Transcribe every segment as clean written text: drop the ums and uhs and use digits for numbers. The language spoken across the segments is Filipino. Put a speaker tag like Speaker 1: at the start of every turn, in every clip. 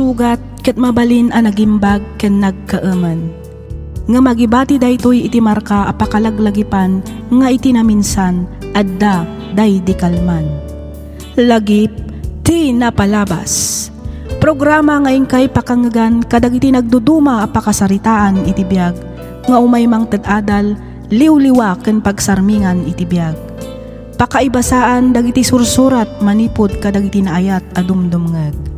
Speaker 1: sugat ket mabalin a nagimbag ken nagkaaman. Nga magibati daytoy iti marka a pakalaglagipan nga iti naminsan adda day di kalman. Lagip ti napalabas. Programa nga ingkay pakangagan kadagiti nagduduma a pakasaritaan iti biag nga umaymang ted-adal liwliwa ken pagsarmingan iti biag. Pakaibasaan dagiti sursurat manipod kadagiti naayat a dumdumngeg.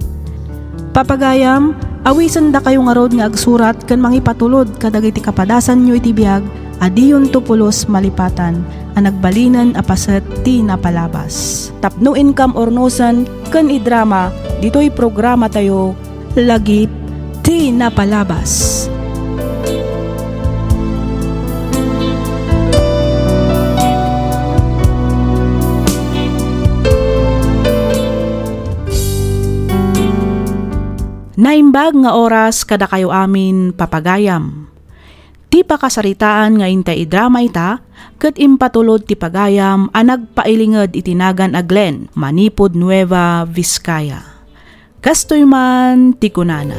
Speaker 1: Papagayam, awisan da kayo nga rod nga agsurat ken mangipatulod kadagiti kapadasan nyo iti biag adiyon tupulos malipatan a nagbalinan a paset ti napalabas. Tapno income ornosan ken idrama ditoy programa tayo lagip ti napalabas. Naimbag nga oras kada kayo amin papagayam. Ti pakasaritaan nga intay idrama ita, ket impatulod ti pagayam a nagpailinged itinagan a Glen, manipod Nueva Vizcaya. Kastoy man ti kunana.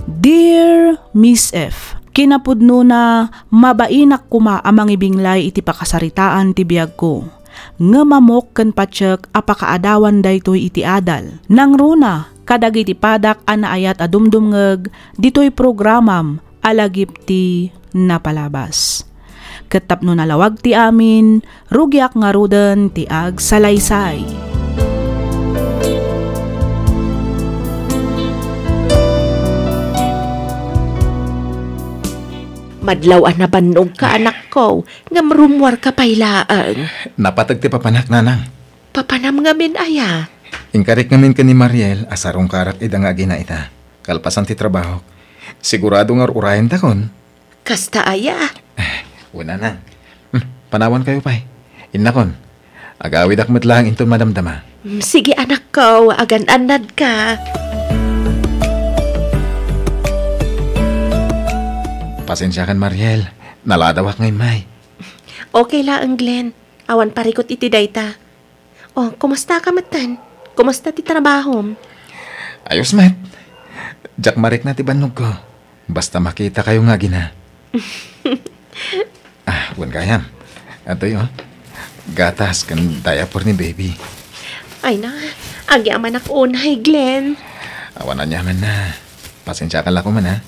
Speaker 1: Dear Miss F, kinapudno na mabainak kuma amang ibinglay iti pakasaritaan ti biag ko. Nga mamok ken patsek apakaadawan daytoy iti adal. Nang runa, kadagiti padak a naayat a dumdumngeg ditoy programam alagip ti napalabas. Ket tapno nalawag ti amin, rugyak nga ruden ti ag salaysay.
Speaker 2: Madlaw na banog ka, anak ko, nga marumwar ka pailaan.
Speaker 3: Napatag ti papanak, nanang.
Speaker 2: Papanam nga min aya.
Speaker 3: Ingkarik ngamin ka ni Mariel, asarong karak ida nga gina ita. Kalpasan ti trabaho. Sigurado nga urayan takon.
Speaker 2: Kasta aya.
Speaker 3: Una na. Panawan kayo pa'y. Innakon. Agawid akmat lang inton madamdama.
Speaker 2: Sige anak ko, agan-anad ka.
Speaker 3: Pasensya kan Mariel. Naladawak ngay may.
Speaker 2: Okay lang, Glenn. Awan parikot iti dayta. Oh, kumusta ka matan? Kumusta ti trabaho?
Speaker 3: Ayos, Matt. Jack marik na ti banog ko. Basta makita kayo nga gina. Buwan kayam. Ito yun. Gatas kan diaper ni baby.
Speaker 2: Ay na, agyaman ako unay, Glenn.
Speaker 3: Awan na nyaman na. Pasensya ka lang ko man, ha.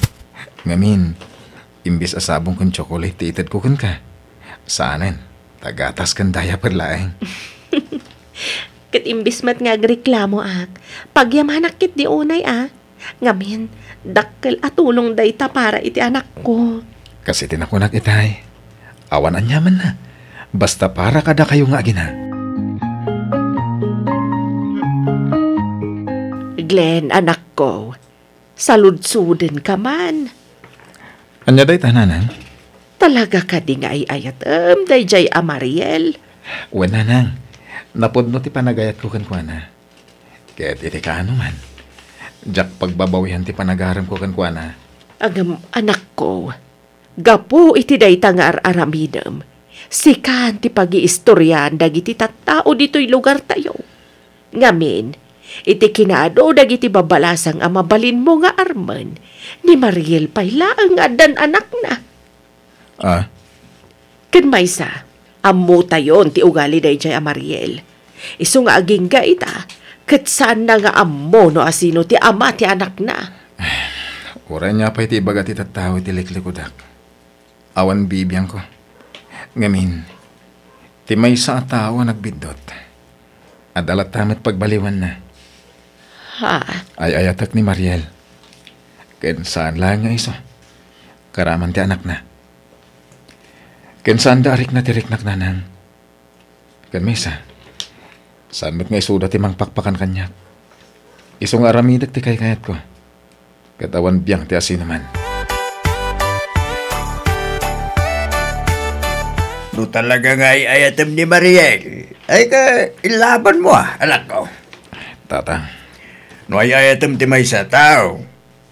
Speaker 3: Ngamin, imbis asabong kong chocolate, tiitad ko kun ka. Saanin, tagatas kan diaper laeng.
Speaker 2: Kat imbis mat nga agreklamo ak, pagyamanak kit di unay ngamin, dakkel atulong dayta para iti anak ko.
Speaker 3: Kasi tinakunak itay. Awan anyaman na. Basta para kada kayo nga gina.
Speaker 2: Glenn, anak ko, saludsuden ka man.
Speaker 3: Anya day tananang?
Speaker 2: Talaga ka di nga ayat day jay Mariel.
Speaker 3: Uwan nanang. Napodno ti panagayat ko kan kuana. Kaya't iti kaano man. Jack pagbabawihan ti panagaram ko kan kuana.
Speaker 2: Agam, anak ko, gapo iti dayta nga aramidem. Sikan ti pag-iistoryan dagiti tattao dito'y lugar tayo. Ngamin, iti kinaado dagiti babalasang amabalin mo nga arman ni Mariel paylaang adan anak na. Ken maysa, ammo tayon ti ugali dayjay a Mariel. Isu nga aging ga ita, ket saan na nga ammo no asino ti ama ti anak na.
Speaker 3: Ura niya pa iti ibaga ti tattao iti liklikudak. Awan bibiyang ko. Ngamin, ti maysa a tao nagbidot. Adalat tamat pagbaliwan na. Ay ayatak ni Mariel. Ken saan lang nga iso. Karaman ti anak na. Ken saan da arik na tiriknak nanan. Ken misa. Saan mo't nga isuda ti mangpakpakan kanyak. Isong aramidak ti kayat ko. Katawan biyang ti asino man.
Speaker 4: No talaga nga ayatem ni Mariel. Ay ka, ilaban mo anak ko.
Speaker 3: Tata.
Speaker 4: No ayatem ti may sa tao.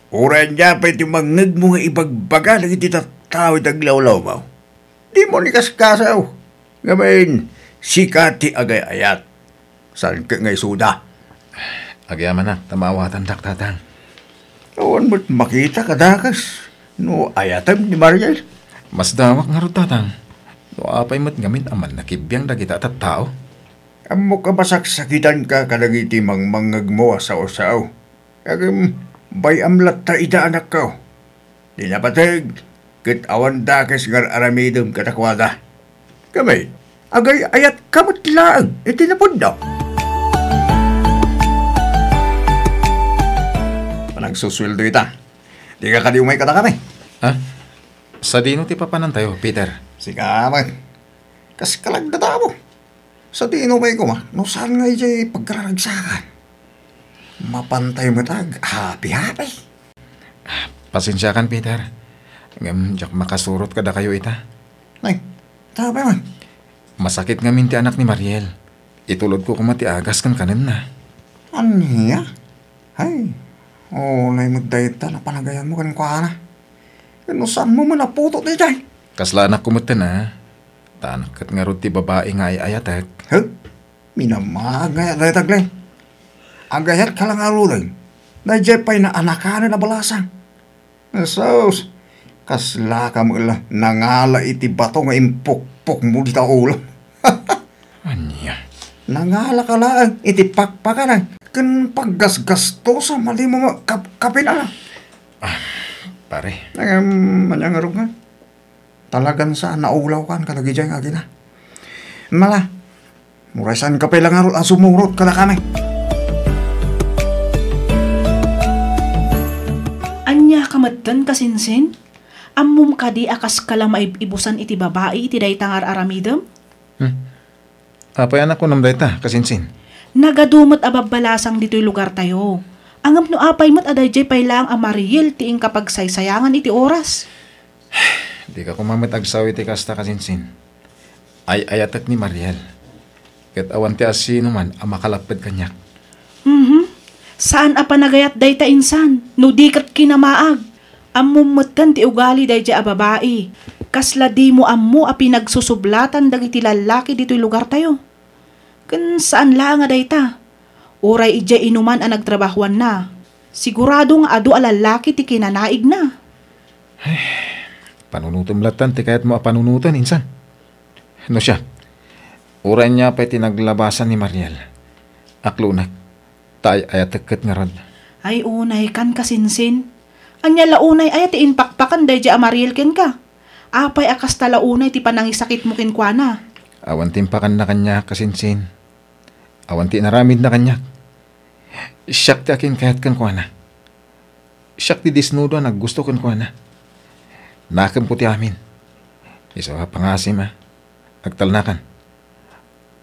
Speaker 4: Uran niya pa iti mangngag mo nga ibagbaga lagi ti tao taglawlaw mo. Di mo ni kaskasaw. Ngayon, sikat ti agay-ayat. Saan ka ngay suda?
Speaker 3: Agyaman na, tamawatan dak tatang.
Speaker 4: Awan mo't makita kadakas. No, ayatam ni Mariel.
Speaker 3: Mas dawak nga ro tatang. No apay mat ngamin aman nakibiyang dagita at tao.
Speaker 4: Amo ka basaksakitan ka kadagiti mangmangag mo sa usaw. Agam, bay amlat ta ida anak ko. Di napatag, kit awan dakes ngar aramidom katakwada. Kamay, agay ayat kamot laang, iti napunda. Panagsusweldo ita. Di ka kadiumay kata kami.
Speaker 3: Ha? Sa dino ti papanan tayo, Peter?
Speaker 4: Sika man. Kas kalagdata mo. Sa dino may ko ma, no saan nga ijay pagkararagsakan. Mapantay mo tag, happy-happy.
Speaker 3: Pasensya kan, Peter. Ngam, jak makasurot kada kayo ita.
Speaker 4: Ay, tama man.
Speaker 3: Masakit nga minti anak ni Mariel. Itulod ko kumati agas kan kanin na.
Speaker 4: Aniya? Ay, nay mo dayta na panagayan mo kan kwa na. Ano saan mo man naputot ni Jay?
Speaker 3: Kasla anak kumata na. Tanak kat nga ron ti babae nga ayatek.
Speaker 4: Huh? Minamagayat daytag lang. Agayat ka lang arulang. Na Jay pa'y na anakanan na balasang. Sos, kasla ka mo ila nangala iti bato nga impukpok mo di ta ulo.
Speaker 3: Anya?
Speaker 4: Nangala ka lang iti pakpakanan. Kan paggasgasto sa mali mo kapinala.
Speaker 3: Pare.
Speaker 4: Manyangarog nga. Talagan sa naulaw kan kalagi dyan nga gina. Mala, murasan ka pa lang ang sumurot ka na kami.
Speaker 1: Anya kamatan kasinsin? Ammum kadi akas kala maibusan iti babae iti daytangar aramidem?
Speaker 3: Apay anak ko nam dayta, kasinsin.
Speaker 1: Nagadumot ababalasang dito'y lugar tayo. Angam no apay mat aday jay pay lang ang Mariel tiing kapag saysayangan iti oras.
Speaker 3: Di ka kumamit agsaw iti kasta kasinsin. Ay ayatak ni Mariel. Kat awan ti asino man ang makalapad kanyak.
Speaker 1: Saan apa nagayat day ta insan? No di kat kinamaag. Ammumot kan ti ugali day jay ababae. Kasla di mo ammo a pinagsusublatan dagiti lalaki dito'y lugar tayo. Kan saan lang nga day ta? Uray ija inuman ang nagtrabahuan na. Sigurado nga adu a lalaki ti kinanaig na.
Speaker 3: Panunutom latan ti kayat mo a panunutan insan. No siya, uray niya pa'y tinaglabasan ni Mariel. Aklunak, tay ayatek nga rod.
Speaker 1: Ay unay kan kasinsin. Anya launay ay ti inpakpakan day a Mariel ken ka. Apay akas talaunay ti panangisakit mo ken kwa na.
Speaker 3: Awan timpakan na kanya kasinsin. Awan ti naramid na kanya. Siyak ti akin kahit kan kwa na. Siyak ti disnudo na gusto kan kwa na. Nakam ko ti amin. Isa pangasim ha. Agtalnakan.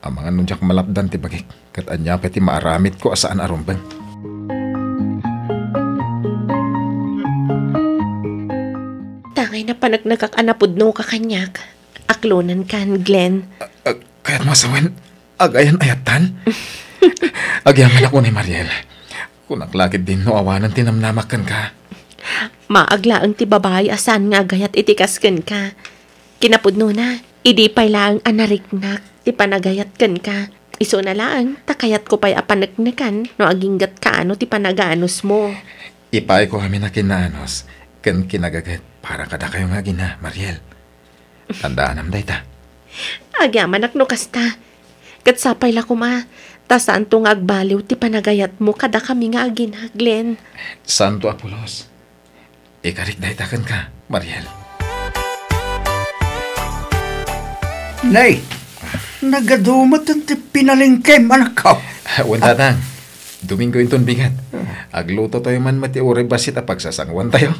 Speaker 3: Ang mga nunjak malapdan ti bagik. Kat anya pa ti maaramid ko asaan arumbang.
Speaker 2: Tangay na panagnagkakanapudno ka kanyak. Aklonan kan, Glenn.
Speaker 3: Kaya't masawan, agayan ayatan. Agyaman ako ni Mariel. Kung naklakid din no awanan tinamnamakan ka.
Speaker 2: Maaglaang ti babae asan nga gayat itikasken ka. Kinapudno na, idi pay lang anariknak, ti panagayat ken ka. Iso na lang, takayat ko pa'y apanagnakan, no aginggat ka ano ti panaganos mo.
Speaker 3: Ipay ko kami na kinaanos, ken kinagagat para kada kayo nga gina, Mariel. Tandaan am dayta.
Speaker 2: Agyaman no kasta. Kat sapay la kuma, ta santo nga agbaliw ti panagayat mo kada kami nga agina, Glenn.
Speaker 3: Santo Apolos. Ikarik daytakan ka, Mariel.
Speaker 4: Nay, nagadumot ang pinalingkem, anak ko.
Speaker 3: Wantatang, Domingo inton bigat. Agluto tayo man mati uri basit a pagsasangwan tayo.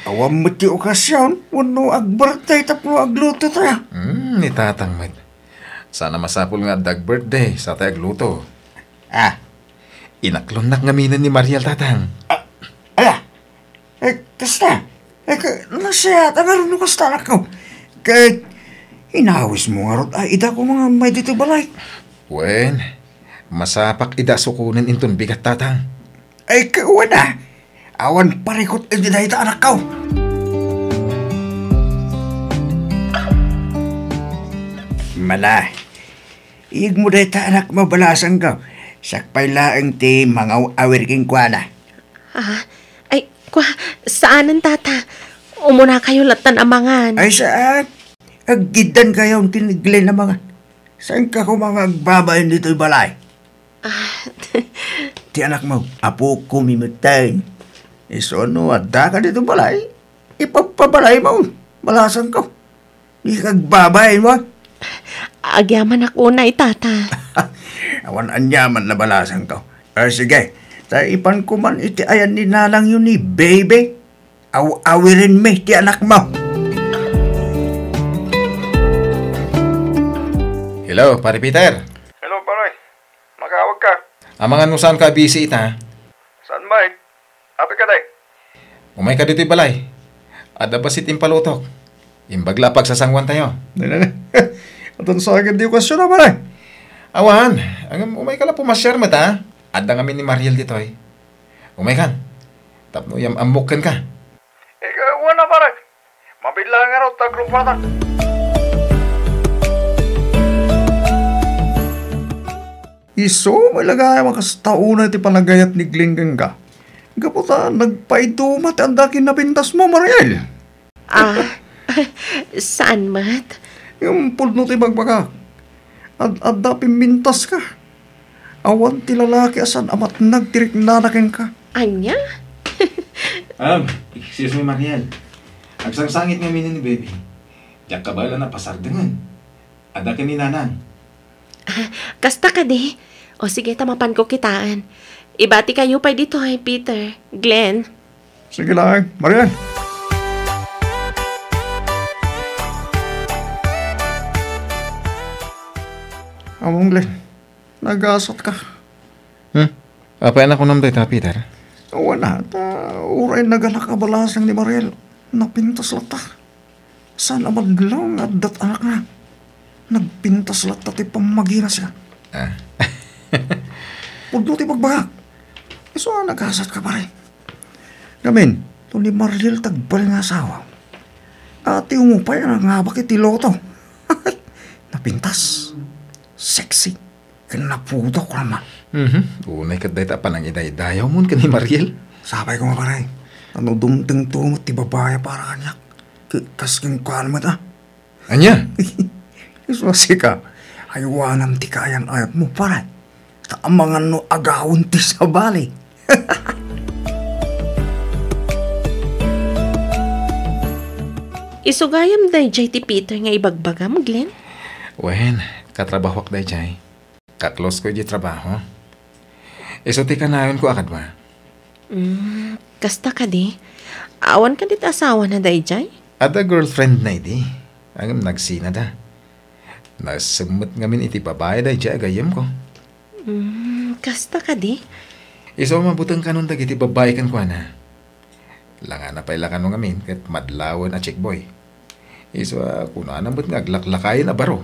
Speaker 4: Awam mo ti okasyon, wano ag-birthday tapno agluto tayo.
Speaker 3: Nitatang mat. Sana masapul nga dag-birthday sa tayo agluto. Inaklonak nga minan ni Mariel tatang.
Speaker 4: Kasta, nasya, tagaroon ko kasta anak ko. Kahit, inawis mo nga rot, ida ko mga may dito balay.
Speaker 3: Wen, masapak ida sukunin inton bigat tatang.
Speaker 4: Ay, kawan na. Awan parikot edi dahil anak ko. Mala, iyag mo dahil anak mabalasang ka. Sakpay laeng ti mga awir king kuana.
Speaker 2: Ay, saanan tata? Umuna kayo latan amangan.
Speaker 4: Ay saan? Aggidan kayo ang tinigli na mga. Saan ka ko mga agbabayin dito'y balay? Ti anak mo, apo ko mimitay. Iso ano, adda ka dito balay? Ipapabalay mo. Malasan ko. Di ka agbabayin mo.
Speaker 2: Agyaman ako na tata.
Speaker 4: Awan anyaman na balasan ko. Sige, sa ipan ko man iti ayan ni nalang yun ni baby. Awirin me ti anak mo.
Speaker 3: Hello, pare Peter.
Speaker 4: Hello, Paroy. Magawag ka.
Speaker 3: Amangan mo saan ka busy ita?
Speaker 4: Saan ba eh? Happy ka day?
Speaker 3: Umay ka dito'y balay. Ada ba si Timpalutok? Imbagla pagsasangwan tayo.
Speaker 4: Atun sa akin di okasyon na Paroy.
Speaker 3: Awan, ang umay ka lang pumasyar mata. Ada kami ni Mariel dito'y. Umay kan. Tapno yam amukan ka.
Speaker 4: Ikaw na Paroy. Mabila nga raw tagrupatan. Iso, malagay makastauna iti panagayat ni Glinggang ka. Kaputa, nagpaidumat ang dakin na pintas mo, Mariel.
Speaker 2: Saan mat?
Speaker 4: Yung pulno ti magbaga. At dapim mintas ka. Awan ti lalaki asan amat nagtirik nanakin ka.
Speaker 2: Anya?
Speaker 3: Excuse me, Mariel. Agsangsangit nga minin ni baby. Diyak ka ba na pasardangan? Ada ka ni nanang.
Speaker 2: Kasta ka di. O sige, tamapan ko kitaan. Ibati kayo pa dito ay Peter, Glenn.
Speaker 4: Sige lang, Mariel. Among Glenn, nag-asat ka.
Speaker 3: Apayan ako namday ta, Peter?
Speaker 4: Wala, uray nagalak abalasang ni Mariel. Napintas lata. Saan amaglaw nga dat anak na? Nagpintas lata ti pamagina siya. Pagdo ti pagbagak. Iso nag-asat ka pa rin. Gamin, ito ni Mariel tagbal nga asawa. Ati umupay na nga bakit iloto. Napintas. Sexy. Kinaputo ko naman.
Speaker 3: Unay ka dahil pa nang iday-dayaw mo ka ni Mariel.
Speaker 4: Sabay ko nga paray. Ano dumting tungot ti babaya para kanyak. Kasking kuhan mo ta.
Speaker 3: Anya?
Speaker 4: Iswasi ka. Aywanan ti kayan ayat mo paray. Taamangan no agawon ti sa bali.
Speaker 2: Isugayam day jay ti Peter nga ibagbagam, Glenn.
Speaker 3: Wen, katrabahok day jay. Kaklos ko di trabaho. Iso ti kanayon ko akad ba?
Speaker 2: Kasta ka di. Awan ka dit asawa na day jay?
Speaker 3: Ada girlfriend na iti. Ang nagsina da. Nasimot ngamin iti babae day jay agayam ko.
Speaker 2: Kasta ka di.
Speaker 3: Iso mabutang kanon dagiti babae kan kwa na. Langa na paila kanong ngamin kat madlawan a chick boy. Iso kuno anamot nga aglaklakayan a baro.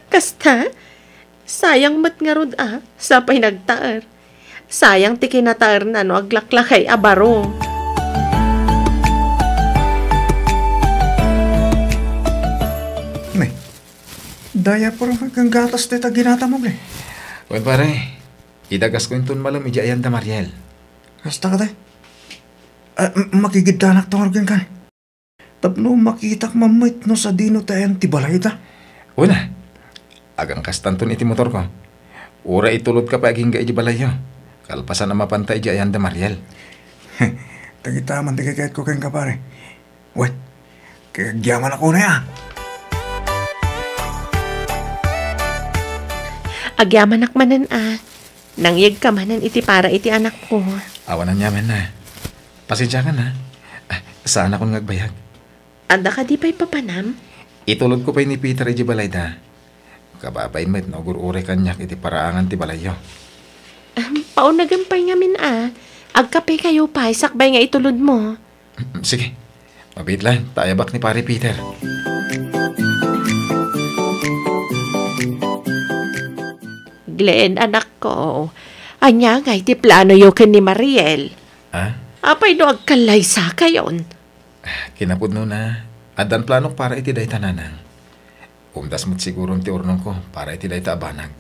Speaker 2: Kasta? Sayang mat nga rod sapay nagtaar. Sayang ti kinataar na no aglaklakay a baro.
Speaker 4: May, daya po rin kang gatas dito ginata mo, Glenn.
Speaker 3: Wen pare, idagas ko intun malam ijayan da Mariel.
Speaker 4: Kasta ka tayo. Makigidanak tong argan ka. Tapno makitak mamait no sa dino tayo tibalay ta.
Speaker 3: Una, agang kastanton iti motor ko. Ura itulod ka pa aging ga ijibalayo. Kalpasan na mapantay ijayan da Mariel.
Speaker 4: Tagitaman tigakayat ko kayong kapare. Wait, kagyaman ako na ya.
Speaker 2: Agyaman akmanan nangyag ka manan iti para iti anak ko.
Speaker 3: Awanan yaman na. Pasensya ka na. Saan akong ngagbayag?
Speaker 2: Anda ka di pa'y papanam?
Speaker 3: Itulod ko pa ni Peter ijibalay da. Kababay met na ugurure kanyak iti paraangan ti balayo.
Speaker 2: Paunagampay ngamin agkape kayo pa, sakbay nga itulod mo.
Speaker 3: Sige, mabit lang, tayabak ni pare Peter.
Speaker 2: Glenn, anak ko, anya nga iti plano yo ken ni Mariel. Apay do agkalay sa kayon.
Speaker 3: Kinapudno na, adan planok para iti day tananang. Umdas mo't siguro ti urnong ko para iti day taabanag.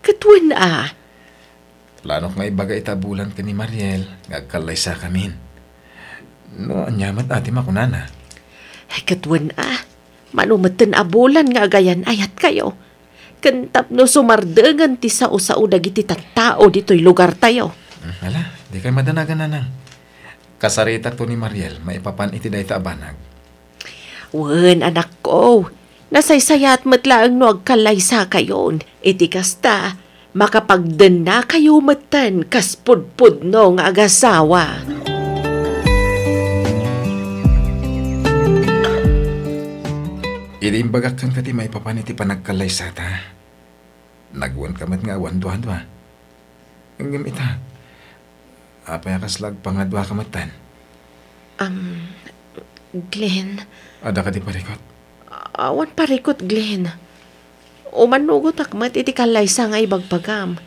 Speaker 2: Katuan ah.
Speaker 3: Lano nga ibaga itabulan ka ni Mariel, ngagkalay sa kamin. No, anyamat ati makunana.
Speaker 2: Ay, katuan ah. Manumatan abulan nga agayan ayat kayo. Kantap no sumardengan ti sao dagiti tattao dito'y lugar tayo.
Speaker 3: Hala, di kayo madanagan nanang. Kasarita to ni Mariel, maipapan iti dahi ta abanag.
Speaker 2: Wen, anak ko. Nasaysayat matlaang no agkalaysa kayon. Iti kasta, makapagden na kayo matan kas pudpud no nga agasawa.
Speaker 3: Iliimbagak kang kati maipapan iti panagkalaysa ta. Nagwan kamat nga awan duha-duha. Hanggang ita, apay akaslag pangadwa kamatan.
Speaker 2: Glenn,
Speaker 3: Ada ka di parikot.
Speaker 2: awan parikot, Glenn. Umanugot akmat iti kalaysa nga ibagpagam.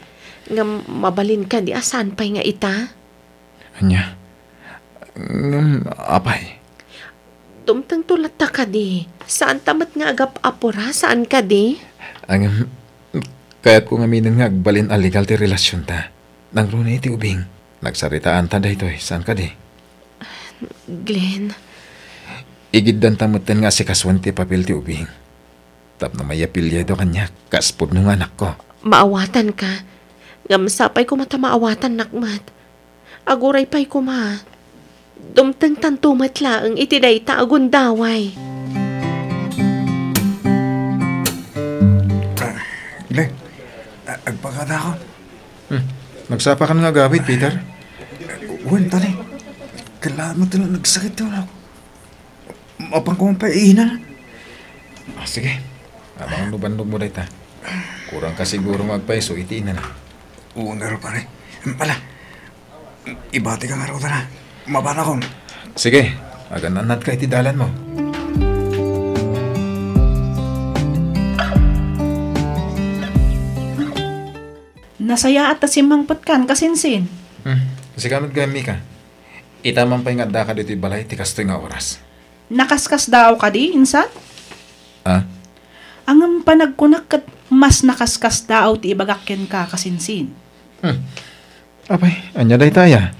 Speaker 2: Nga mabalin ka di asan pa'y nga ita.
Speaker 3: Anya? Apay?
Speaker 2: Dumtang tulata ka di. Saan tamat nga agap apura? Saan ka di?
Speaker 3: Kaya't kung aminin nga agbalin aligal ti relasyon ta. Nang runa iti ubing. Nagsaritaan ta dahito saan ka di?
Speaker 2: Glenn,
Speaker 3: Igiddan tamutan nga si kaswan ti papel ti ubing. Tap na may apilya do kanya. Kaspod nung anak ko.
Speaker 2: maawatan ka. Ngamsapay ko mata maawatan nakmat. Aguray pa'y kuma. Dumtang tantumat laang iti day ta agundaway.
Speaker 4: Glenn, agpagada ako.
Speaker 3: Nagsapa ka nga gawit, Peter?
Speaker 4: Wen, tali. Kailangan mo talang nagsakit yun ako. Mapang kong paiinan.
Speaker 3: Sige. Abang nuban-nub mo dahita. Kurang ka siguro magpaiso, itiin na.
Speaker 4: Oo nga rin pare. Pala, ibati ka nga rin na. Mabana ko.
Speaker 3: Sige. Agananat ka itidalan mo.
Speaker 1: Nasaya at tasimangpot kan kasinsin.
Speaker 3: Kasi kamad gami ka. Itamang pa nga ka dito balay, tikas to nga oras.
Speaker 1: Nakaskas daw ka di, insan?
Speaker 3: Ah?
Speaker 1: Ang panagkunak kat mas nakaskas daw ti ibagakyan ka kasinsin.
Speaker 3: Apay, anya day taya.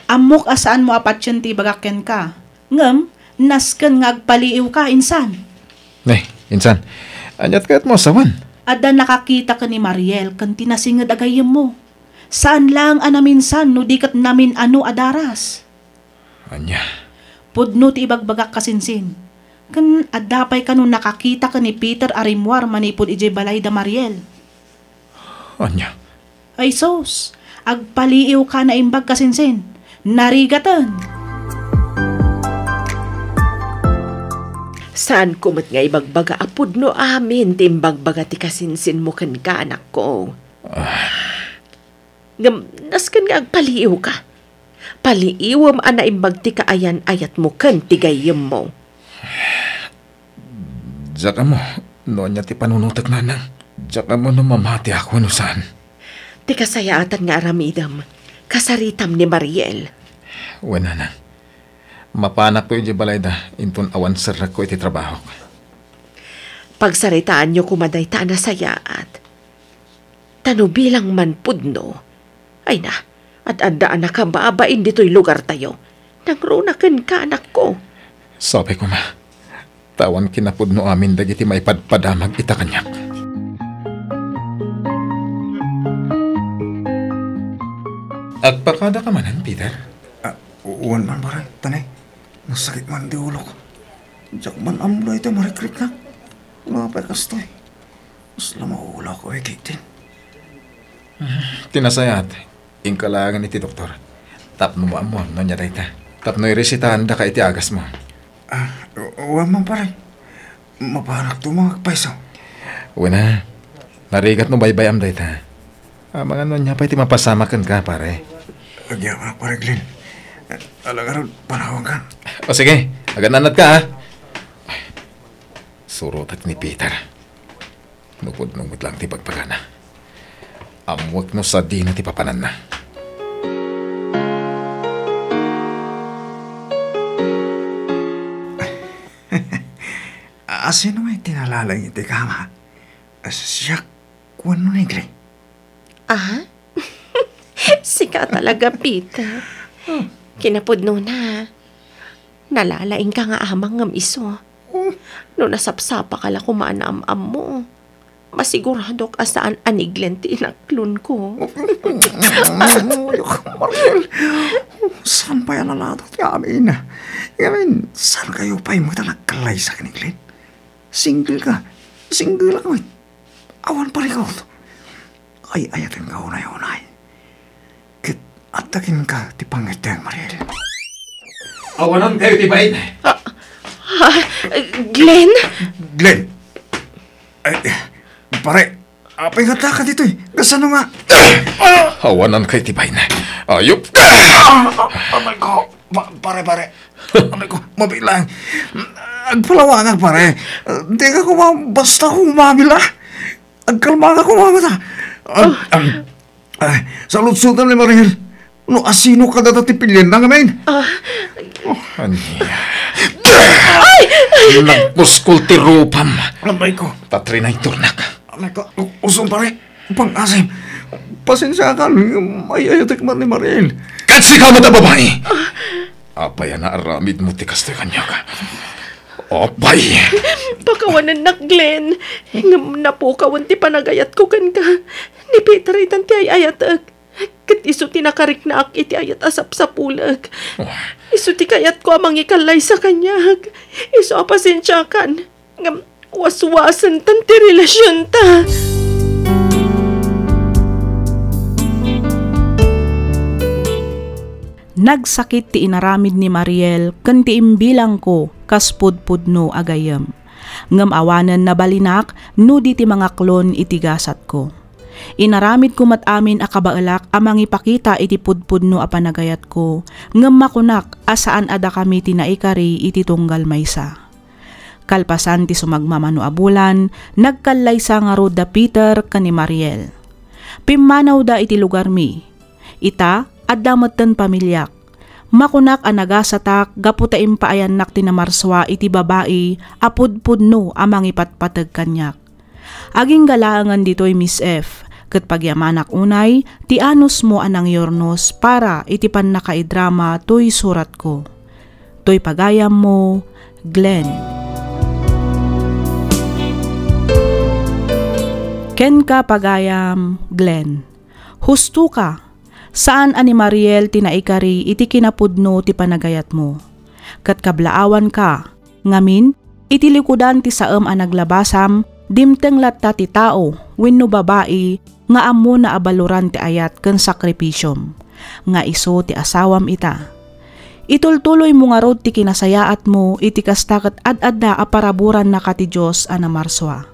Speaker 1: Amok asaan mo apat yun ti ibagakyan ka. Ngam, nasken ngagpaliiw ka, insan.
Speaker 3: Insan, anyat ka't mo sawan.
Speaker 1: Ada nakakita ka ni Mariel kan tinasingad agayem mo. Saan lang anaminsan no dikat namin ano adaras.
Speaker 3: Anya?
Speaker 1: Pudno ti ibagbagak kasinsin. Kan adapay ka no nakakita ka ni Peter Arimwar manipod ije balay da Mariel.
Speaker 3: Anya?
Speaker 1: Ay sos, agpaliiw ka na imbag kasinsin. Narigatan.
Speaker 2: Saan kumat nga ibagbaga apod no amin timbagbaga ti kasinsin mo kan ka anak ko. Naskan nga agpaliiw ka. Paliiwam ana imbag ti kaayan ayat mo kan tigayem mo.
Speaker 3: Diyak mo, noon niya ti panunutak nanang. Diyak mo no mamati ako no saan.
Speaker 2: Ti kasayaatan nga aramidam, kasaritam ni Mariel.
Speaker 3: Wala na. Mapanak ko yung balay da, intun awan sarak ko iti trabaho.
Speaker 2: Pagsaritaan nyo kumaday ta na sayaat. Tano bilang man pudno. Ay na, at andaan na kababain dito'y lugar tayo. Nangrunakan ka anak ko.
Speaker 3: Sabi ko ma, tawan kinapudno amin dagiti may padpadamag ita kanyak. Agpakada ka manan, Peter?
Speaker 4: Uwan man pare, tanay. Nasakit man di ulo ko. Diyak man amulay ito marikrit na. Mga kastoy. Mas lamahula ko kitin.
Speaker 3: Tinasayat, ingkalagan iti doktor. Tapno mo amo, no niya dayta. Tapno iresitahan da ka iti agas mo.
Speaker 4: Uwan man pare. Mapanak to mga paiso.
Speaker 3: Wana, narigat no baybayam dayta. Mga no niya pa iti mapasamakan ka, pare.
Speaker 4: Agya ka pare, Glenn. Alangaron, panahon ka.
Speaker 3: O sige, agananat ka ha. Ay, surutat ni Peter. Nukod-nungod lang ti pagpagana. Amwag no sa di na ti papanan na.
Speaker 4: Asino may tinalalang iti kama? Siya, kuwan no ni Glenn.
Speaker 2: Ah? Sika talaga, Peter. Kinapudno na. Nalalaing ka nga amang ngam iso. No nasapsapa ka la kumaanam-am mo. Masigurado ka saan aniglen ti inaklon ko.
Speaker 4: Mariel, saan pa yan nalatot yamin? Yamin, saan kayo pa'y magtalagkalay sa kaniglen? Single ka. Single ka, wait. Awan pa rin ka. Ay, ayatin ka unay-unay. Kit, atakin ka, ti pangiteng, Mariel.
Speaker 3: Awanan kayo, tibayin.
Speaker 2: Glenn?
Speaker 4: Glenn! Ay, pare, apay nga ka dito eh. Kasano nga?
Speaker 3: Awanan kayo, tibayin. Ayop!
Speaker 4: Amay ko, pare. Amay ko, mabilang. Agpalawanag, pare. Di ka basta humamila. Agkalma ka kumamata. Sa lutsutan ni Mariel, no asino ka datatipilyan na ngamin?
Speaker 3: Aniya. Nagpuskul ti rupam.
Speaker 4: Amay ko.
Speaker 3: Tatrinay turnak.
Speaker 4: Amay ko, usong pare. Pang-asim. Pasensya ka, may ayatik man ni Mariel.
Speaker 3: Katsi ka mo ta babae! Apay na aramid mo ti kastoy kanya ka. Opay!
Speaker 2: Pakawanan nak, Glenn. Ngam na po kawan ti panagayat ko kan ka. Ni Peter itan ti ayat kat iso ti nakarik na ak iti ayat asap sa pulag. Iso ti kayat ko amang ikalay sa kanya. Iso apasensya kan. Ngam waswasan tan ti relasyon ta.
Speaker 1: Nagsakit ti inaramid ni Mariel ken ti imbilang ko kas pudpudno agayem. Ngem awanen na balinak no di ti mga klon iti gasat ko. Inaramid ko matamin a kabaelak amang ipakita iti pudpudno a panagayat ko. Ngem makunak asaan ada kami tinaikari iti tunggal maysa. Kalpasan ti sumagmamano a bulan, nagkallaysa nga rod da Peter ken ni Mariel. Pimmanaw da iti lugar mi. Ita adda metten pamilyak. Makunak a nagasatak gaputa impaayan nak tinamarswa iti babae apudpudno amang ipatpateg kanyak. Aging galaangan ditoy Miss F. Ket pagyamanak unay ti anus mo anang yornos para iti pannakaidrama toy surat ko. Toy pagayam mo, Glenn. Ken ka pagayam, Glenn. Husto ka. Saan ani Mariel tinaikari iti kinapudno ti panagayat mo. Kat kablaawan ka, ngamin, iti likudan ti saem a naglabasam, dimteng latta ti tao, wenno babae, nga amo na abaluran ti ayat ken sakripisyom, nga iso ti asawam ita. Itultuloy mo nga rod ti kinasayaat mo, iti kastaket ad-adda a paraburan na ka ti Diyos a namarswa.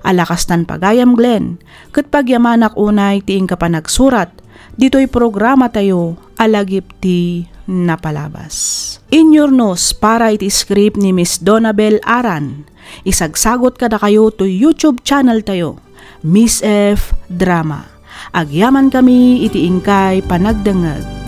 Speaker 1: Alakastan pagayam, Glenn, ket pagyamanak unay ti ingka pa nagsurat, dito'y programa tayo, alagip ti napalabas. Inyornos para iti script ni Miss Donabel Aran. Isagsagot kada kayo to YouTube channel tayo, Miss F Drama. Agyaman kami iti ingkay panagdengeg.